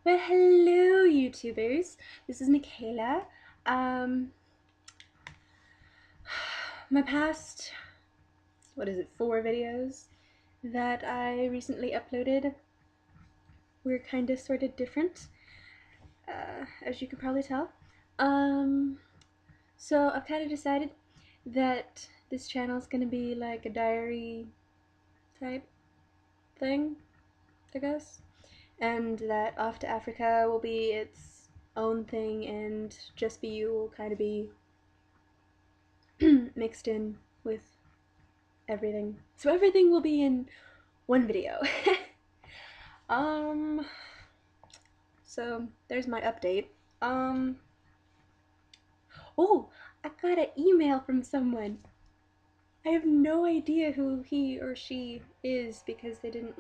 Well, hello, YouTubers. This is Michaela. My past, 4 videos that I recently uploaded were kind of sort of different, as you can probably tell. So I've kind of decided that this channel is going to be like a diary type thing, I guess. And that Off to Africa will be its own thing, and JusBU will kind of be mixed in with everything. So everything will be in one video. um, so there's my update. Oh, I got an email from someone. I have no idea who he or she is because they didn't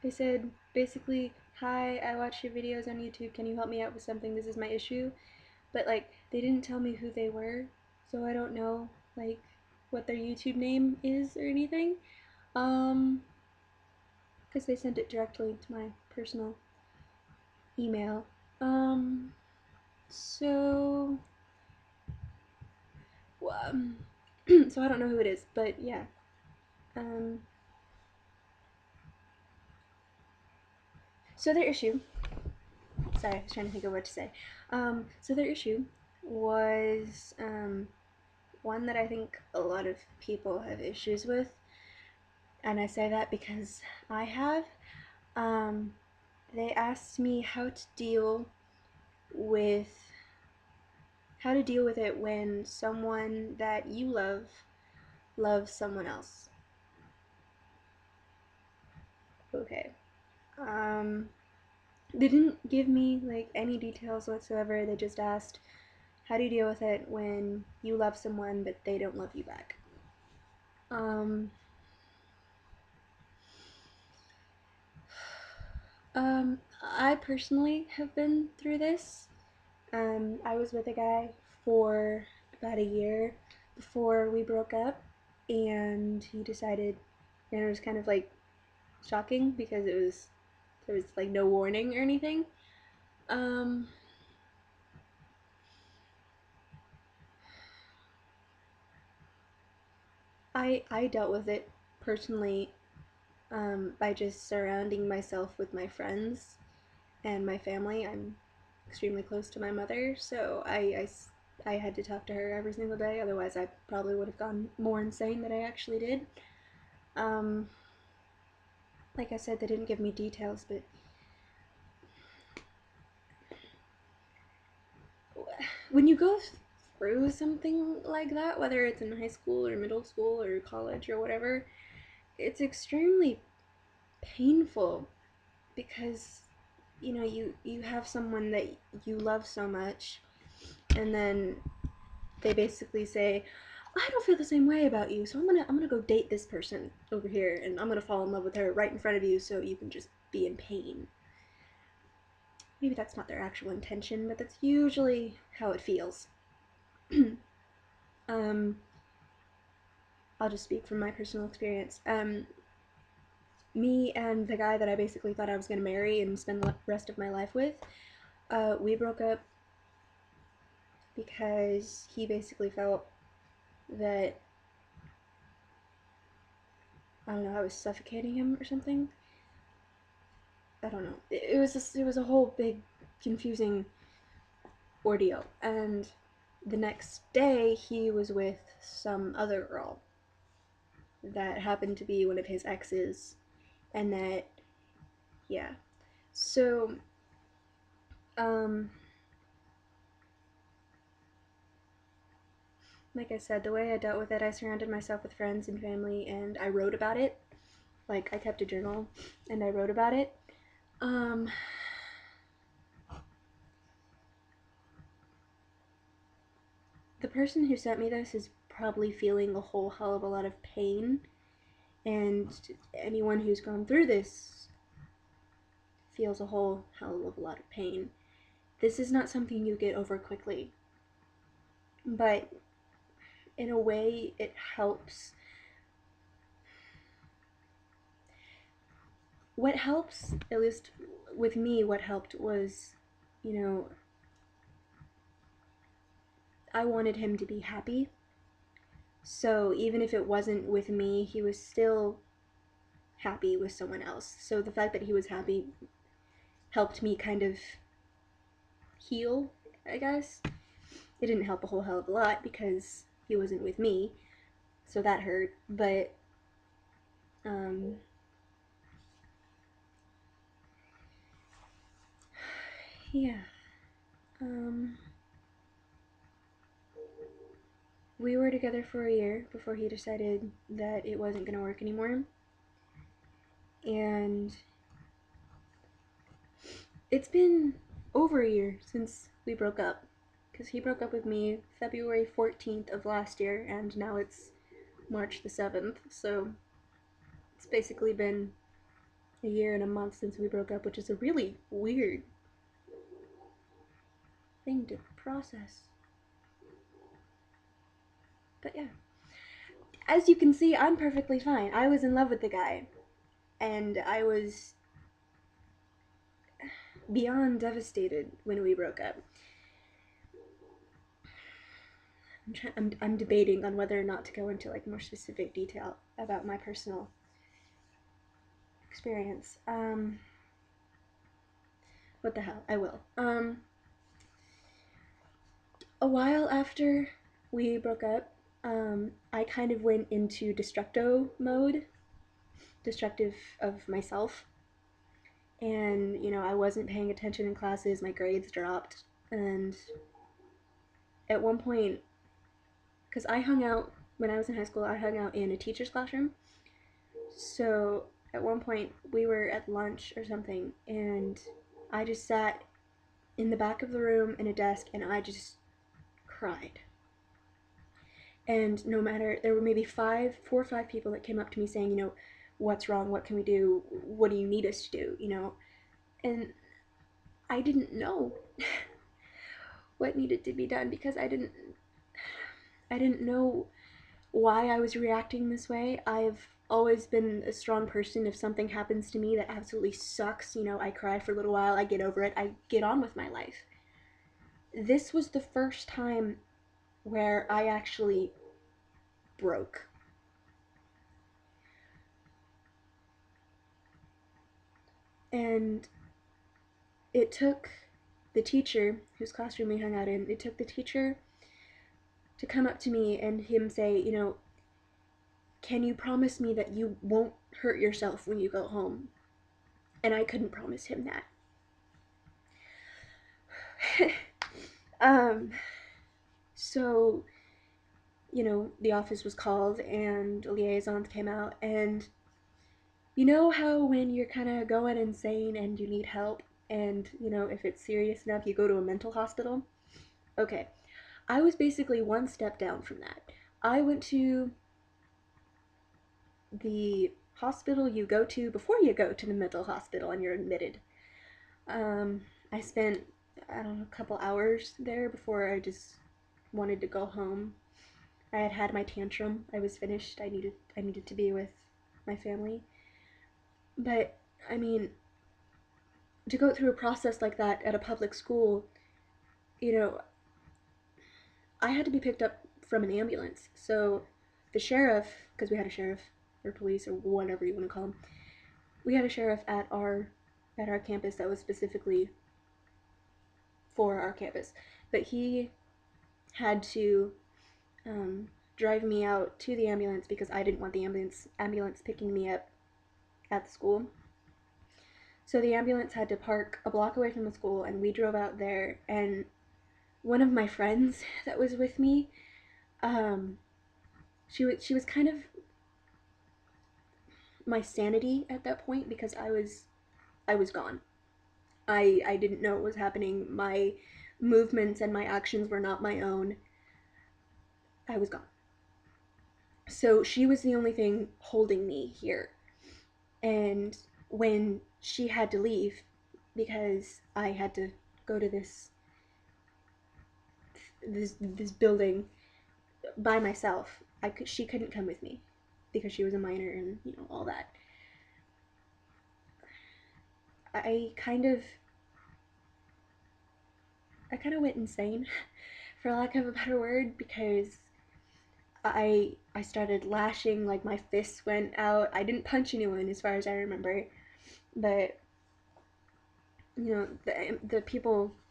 they said basically, hi, I watch your videos on YouTube, can you help me out with something, this is my issue. But they didn't tell me who they were, so I don't know what their YouTube name is or anything. Because they sent it directly to my personal email. So so I don't know who it is, but yeah. So their issue, sorry, I was trying to think of what to say. So their issue was one that I think a lot of people have issues with, and I say that because I have. They asked me how to deal with it when someone that you love loves someone else. Okay. They didn't give me any details whatsoever. They just asked, how do you deal with it when you love someone but they don't love you back? I personally have been through this. I was with a guy for about a year before we broke up, and he decided, and it was kind of shocking because there was no warning or anything. I dealt with it personally by just surrounding myself with my friends and my family. I'm extremely close to my mother, so I had to talk to her every single day, otherwise I probably would have gone more insane than I actually did. Like I said, they didn't give me details, but when you go through something like that, whether it's in high school or middle school or college or whatever, it's extremely painful because you have someone that you love so much, and then they basically say, I don't feel the same way about you, so I'm gonna go date this person over here, and I'm gonna fall in love with her right in front of you so you can just be in pain. Maybe that's not their actual intention, but that's usually how it feels. I'll just speak from my personal experience. Me and the guy that I basically thought I was gonna marry and spend the rest of my life with, we broke up because he basically felt that, I don't know, I was suffocating him or something. I don't know. It was a whole big confusing ordeal. And the next day he was with some other girl that happened to be one of his exes, and that, yeah. So like I said, the way I dealt with it, I surrounded myself with friends and family, and I wrote about it. I kept a journal and I wrote about it. The person who sent me this is probably feeling a whole hell of a lot of pain, and anyone who's gone through this feels a whole hell of a lot of pain. This is not something you get over quickly, but in a way it helps. What helps, at least with me, what helped was, you know, I wanted him to be happy. So even if it wasn't with me, he was still happy with someone else. So the fact that he was happy helped me kind of heal, I guess. It didn't help a whole hell of a lot because he wasn't with me, so that hurt. But yeah, we were together for a year before he decided that it wasn't gonna work anymore, and it's been over a year since we broke up, because he broke up with me February 14th of last year, and now it's March the 7th, so it's basically been a year and a month since we broke up, which is a really weird thing to process. But yeah, as you can see, I'm perfectly fine. I was in love with the guy, and I was beyond devastated when we broke up. I'm debating on whether or not to go into like more specific detail about my personal experience. What the hell? I will. A while after we broke up, I kind of went into destructo mode, destructive of myself. And, you know, I wasn't paying attention in classes, my grades dropped, and at one point, because I hung out, when I was in high school, I hung out in a teacher's classroom. So at one point, we were at lunch or something, and I just sat in the back of the room in a desk, and I just cried. And no matter, there were maybe 4 or 5 people that came up to me saying, you know, what's wrong? What can we do? What do you need us to do? You know? And I didn't know what needed to be done because I didn't know why I was reacting this way. I've always been a strong person. If something happens to me that absolutely sucks, you know, I cry for a little while, I get over it, I get on with my life. This was the first time where I actually broke. And it took the teacher, whose classroom we hung out in, it took the teacher to come up to me and him say, you know, can you promise me that you won't hurt yourself when you go home? And I couldn't promise him that. So, you know, the office was called and liaisons came out, and you know how when you're kind of going insane and you need help, and, you know, if it's serious enough, you go to a mental hospital? Okay. I was basically one step down from that. I went to the hospital you go to before you go to the mental hospital and you're admitted. I spent, I don't know, a couple hours there before I just wanted to go home. I had had my tantrum. I was finished. I needed to be with my family. But I mean, to go through a process like that at a public school, you know, I had to be picked up from an ambulance. So the sheriff, because we had a sheriff or police or whatever you want to call him, we had a sheriff at our campus that was specifically for our campus, but he had to drive me out to the ambulance because I didn't want the ambulance picking me up at the school. So the ambulance had to park a block away from the school, and we drove out there. And one of my friends that was with me, she was kind of my sanity at that point because I was gone. I didn't know what was happening. My movements and my actions were not my own. I was gone. So she was the only thing holding me here. And when she had to leave because I had to go to this building by myself, she couldn't come with me because she was a minor and, you know, all that. I kind of went insane, for lack of a better word, because I started lashing, like my fists went out. I didn't punch anyone as far as I remember, but the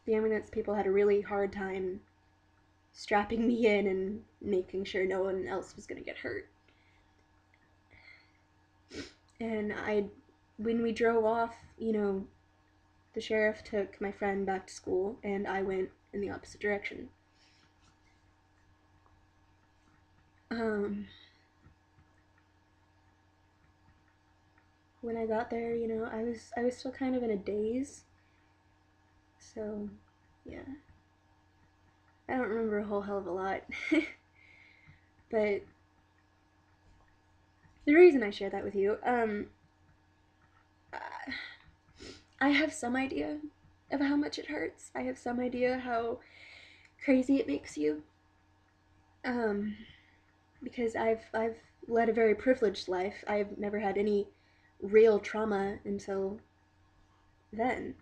ambulance people had a really hard time strapping me in and making sure no one else was gonna get hurt. And when we drove off, the sheriff took my friend back to school, and I went in the opposite direction. When I got there, I was still kind of in a daze. So, yeah. I don't remember a whole hell of a lot. But the reason I share that with you, I have some idea of how much it hurts. I have some idea how crazy it makes you. Because I've led a very privileged life. I've never had any real trauma until then,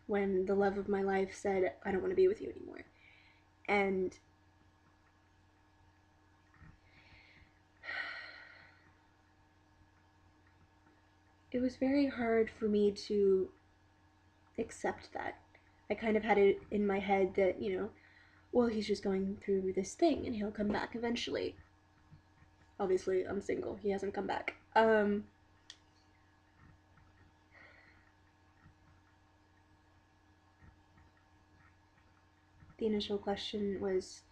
when the love of my life said, I don't want to be with you anymore. And it was very hard for me to accept that. I kind of had it in my head that, well, he's just going through this thing and he'll come back eventually. Obviously, I'm single. He hasn't come back. The initial question was,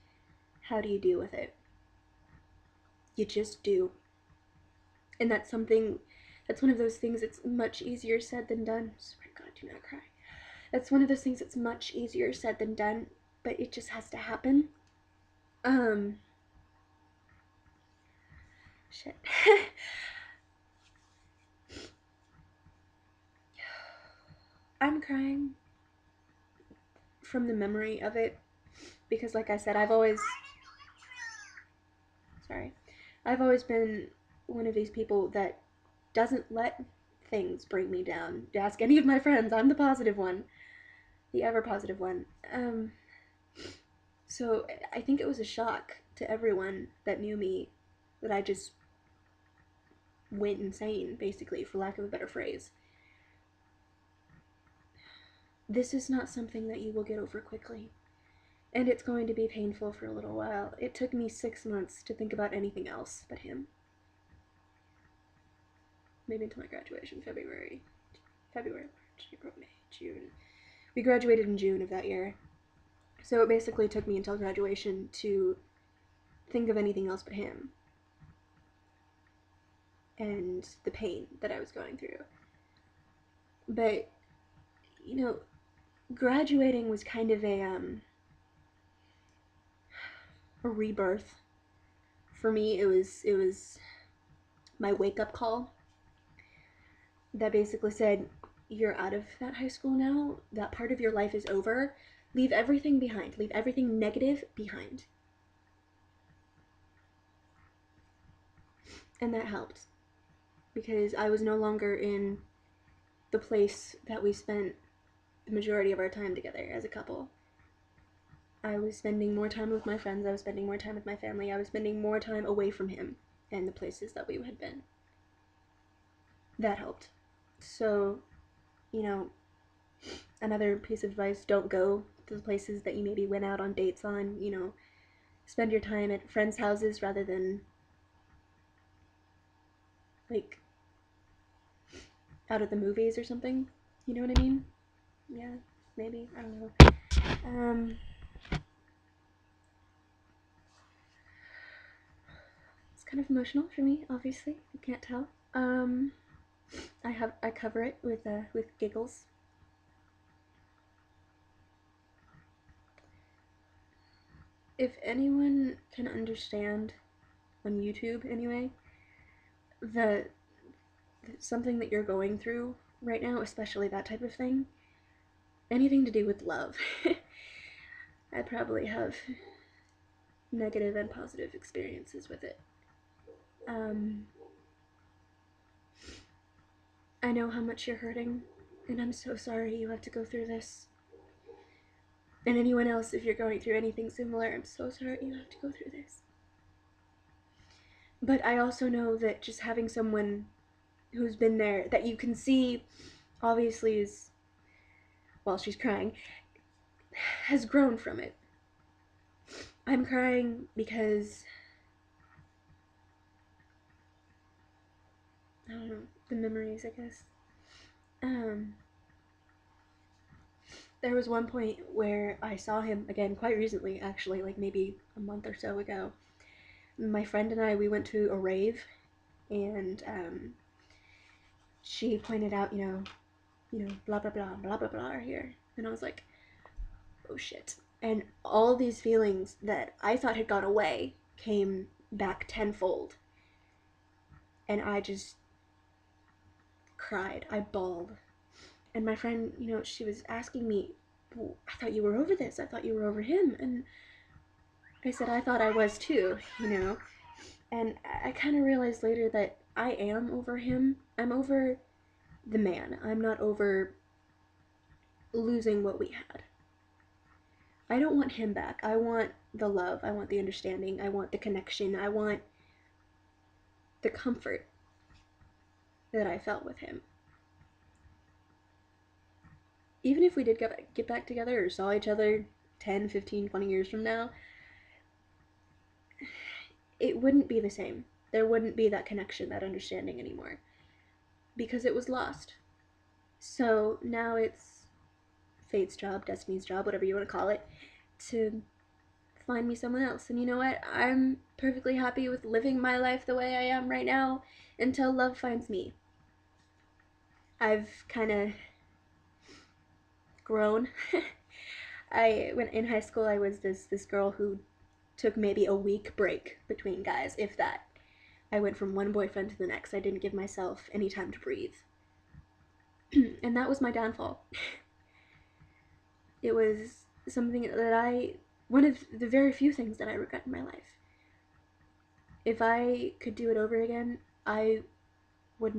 how do you deal with it? You just do. And that's one of those things that's much easier said than done. I swear to God, do not cry. That's one of those things that's much easier said than done, but it just has to happen. Shit. I'm crying from the memory of it because, like I said, I've always been one of these people that doesn't let things bring me down. Ask any of my friends, I'm the positive one, the ever positive one. So I think it was a shock to everyone that knew me that I just went insane, basically, for lack of a better phrase. This is not something that you will get over quickly, and it's going to be painful for a little while. It took me 6 months to think about anything else but him. Maybe until my graduation, February, March, April, May, June. We graduated in June of that year. So it basically took me until graduation to think of anything else but him and the pain that I was going through. But, graduating was kind of a rebirth. For me, it was my wake-up call that basically said, you're out of that high school now, that part of your life is over, leave everything behind, leave everything negative behind. And that helped, because I was no longer in the place that we spent the majority of our time together as a couple. I was spending more time with my friends, I was spending more time with my family, I was spending more time away from him and the places that we had been. That helped. So, another piece of advice, don't go to the places that you maybe went out on dates on, spend your time at friends' houses rather than, like, out at the movies or something. You know what I mean? Yeah, maybe. I don't know. It's kind of emotional for me, obviously. You can't tell. I cover it with giggles. If anyone can understand, on YouTube anyway, the something that you're going through right now, especially that type of thing, anything to do with love, I probably have negative and positive experiences with it. I know how much you're hurting. And I'm so sorry you have to go through this. And anyone else, if you're going through anything similar, I'm so sorry you have to go through this. But I also know that just having someone who's been there, that you can see, obviously is, while she's crying, has grown from it. I'm crying because, I don't know, the memories, I guess. There was one point where I saw him again quite recently, actually, like maybe a month or so ago. My friend and I, we went to a rave, and she pointed out, blah blah blah blah blah blah are here, and I was like, oh shit. And all these feelings that I thought had gone away came back tenfold, and I just cried. I bawled, and my friend, she was asking me, well, I thought you were over this. I thought you were over him, and I said I thought I was too. And I kind of realized later that I am over him. I'm over the man. I'm not over losing what we had. I don't want him back. I want the love. I want the understanding. I want the connection. I want the comfort that I felt with him. Even if we did get back together or saw each other 10, 15, 20 years from now, it wouldn't be the same. There wouldn't be that connection, that understanding anymore. Because it was lost. So now it's fate's job, destiny's job, whatever you want to call it, to find me someone else. And you know what? I'm perfectly happy with living my life the way I am right now until love finds me. I've kind of grown. When in high school, I was this girl who took maybe a week break between guys, if that. I went from one boyfriend to the next. I didn't give myself any time to breathe. And that was my downfall. It was something that one of the very few things that I regret in my life. If I could do it over again, I would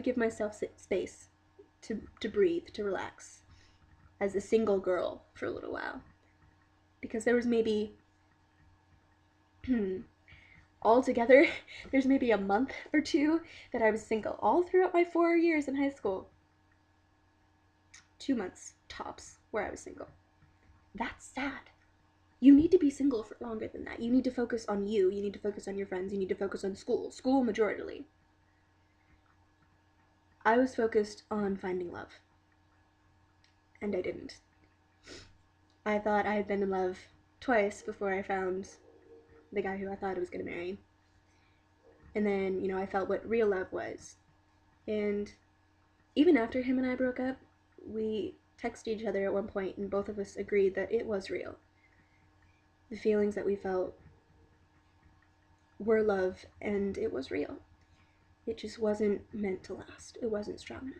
give myself space to breathe, to relax, as a single girl for a little while. Because there was maybe, altogether, there's maybe a month or two that I was single all throughout my 4 years in high school. 2 months, tops, where I was single. That's sad. You need to be single for longer than that. You need to focus on you. You need to focus on your friends. You need to focus on school. School majorly. I was focused on finding love. And I didn't. I thought I had been in love twice before I found the guy who I thought I was going to marry. And then, I felt what real love was. And even after him and I broke up, we texted each other at one point, and both of us agreed that it was real. The feelings that we felt were love, and it was real. It just wasn't meant to last. It wasn't strong enough.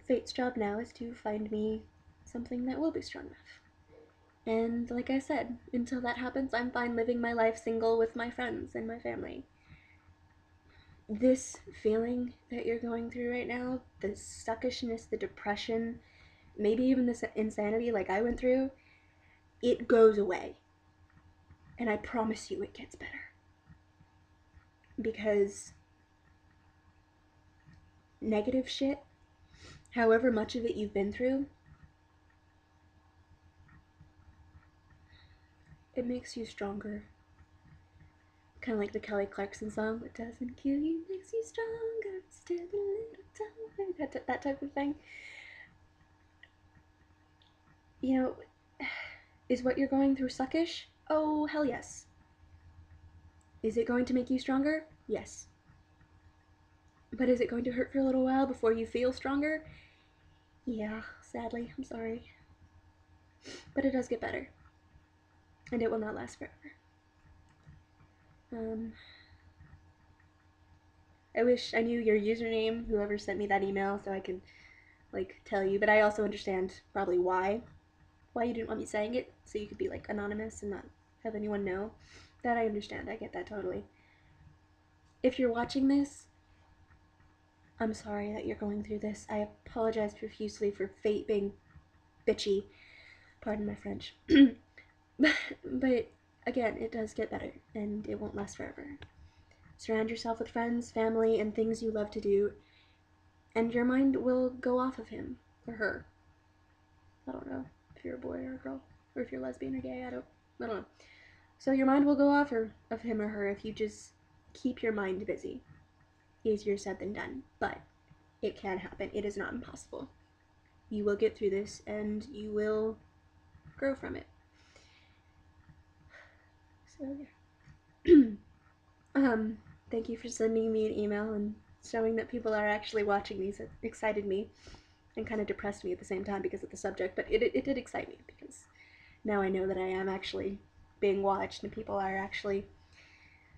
Fate's job now is to find me something that will be strong enough. And like I said, until that happens, I'm fine living my life single with my friends and my family. This feeling that you're going through right now, the suckishness, the depression, maybe even this insanity like I went through, it goes away. And I promise you it gets better. Because negative shit, however much of it you've been through, it makes you stronger. Kind of like the Kelly Clarkson song, "What doesn't kill you makes you stronger, still a little tougher," that type of thing. Is what you're going through suckish? Oh, hell yes. Is it going to make you stronger? Yes. But is it going to hurt for a little while before you feel stronger? Yeah, sadly, I'm sorry. But it does get better. And it will not last forever. I wish I knew your username, whoever sent me that email, so I could, tell you. But I also understand probably why you didn't want me saying it, so you could be, anonymous and not have anyone know. That I understand. I get that totally. if you're watching this, I'm sorry that you're going through this. I apologize profusely for fate being bitchy. Pardon my French. But again, it does get better, and it won't last forever. Surround yourself with friends, family, and things you love to do, and your mind will go off of him or her. I don't know if you're a boy or a girl, or if you're lesbian or gay. I don't know. So your mind will go off of him or her if you just keep your mind busy. Easier said than done, but it can happen. It is not impossible. You will get through this, and you will grow from it. So yeah. Thank you for sending me an email and showing that people are actually watching these. It excited me and kind of depressed me at the same time because of the subject, but it did excite me because now I know that I am actually being watched and people are actually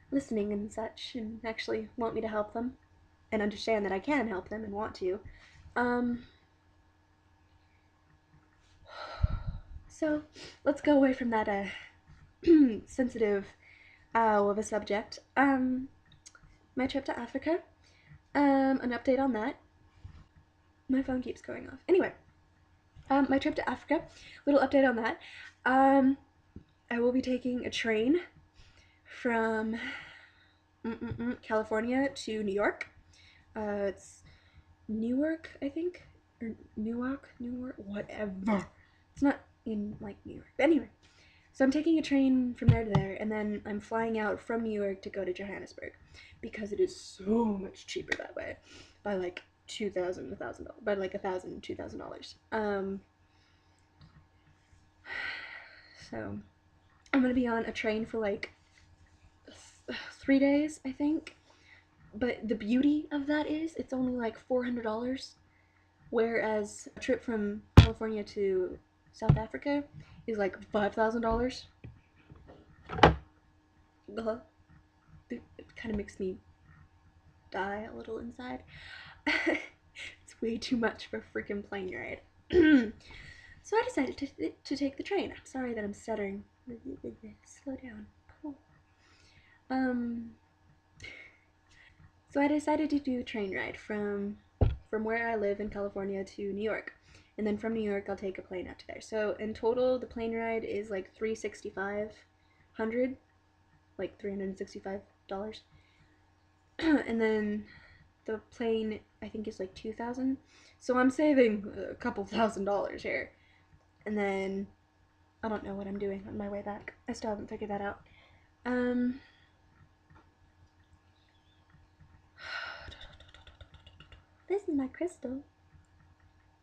listening and such and actually want me to help them and understand that I can help them and want to. So let's go away from that sensitive of a subject. My trip to Africa. An update on that. My phone keeps going off. Anyway, my trip to Africa. Little update on that. I will be taking a train from California to New York. It's Newark, I think, or Newark, whatever. It's not in like New York, but anyway. So I'm taking a train from there to there, and then I'm flying out from New York to go to Johannesburg because it is so much cheaper that way, by like $2,000, by like $1,000, $2,000. So I'm gonna be on a train for like 3 days, I think. But the beauty of that is it's only like $400, whereas a trip from California to South Africa is like $5,000. It kind of makes me die a little inside. It's way too much for a freaking plane ride. So I decided to take the train. I'm sorry that I'm stuttering. Slow down. Cool. So I decided to do a train ride from where I live in California to New York. And then from New York I'll take a plane out to there. So in total the plane ride is like $365, like $365. And then the plane I think is like $2,000. So I'm saving a couple $1,000s here. And then I don't know what I'm doing on my way back. I still haven't figured that out. This is my crystal.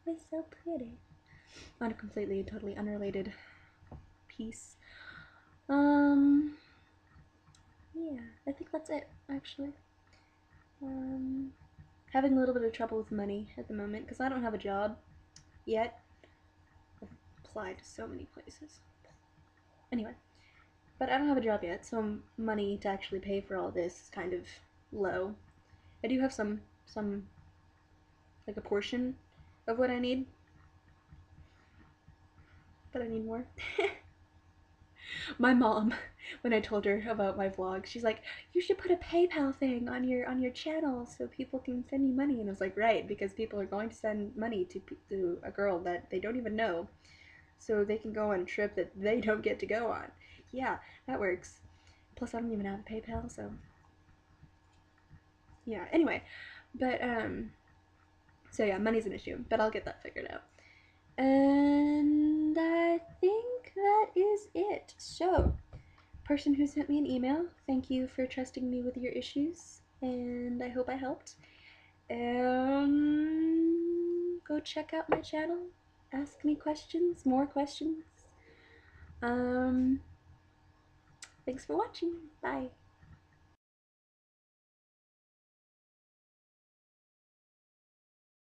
It's so pretty. On a completely, totally unrelated piece. Yeah, I think that's it, actually. Having a little bit of trouble with money at the moment, because I don't have a job yet. I've applied to so many places. Anyway, but I don't have a job yet, so money to actually pay for all this is kind of low. I do have some like a portion of what I need, but I need more. My mom, when I told her about my vlog, she's like, "You should put a PayPal thing on your channel so people can send you money." And I was like, "Right, because people are going to send money to a girl that they don't even know, so they can go on a trip that they don't get to go on." Yeah, that works. Plus, I don't even have a PayPal, so yeah. Anyway, but so yeah, money's an issue, but I'll get that figured out. And I think that is it. So, person who sent me an email, thank you for trusting me with your issues, and I hope I helped. Go check out my channel, ask me questions, more questions. Thanks for watching. Bye.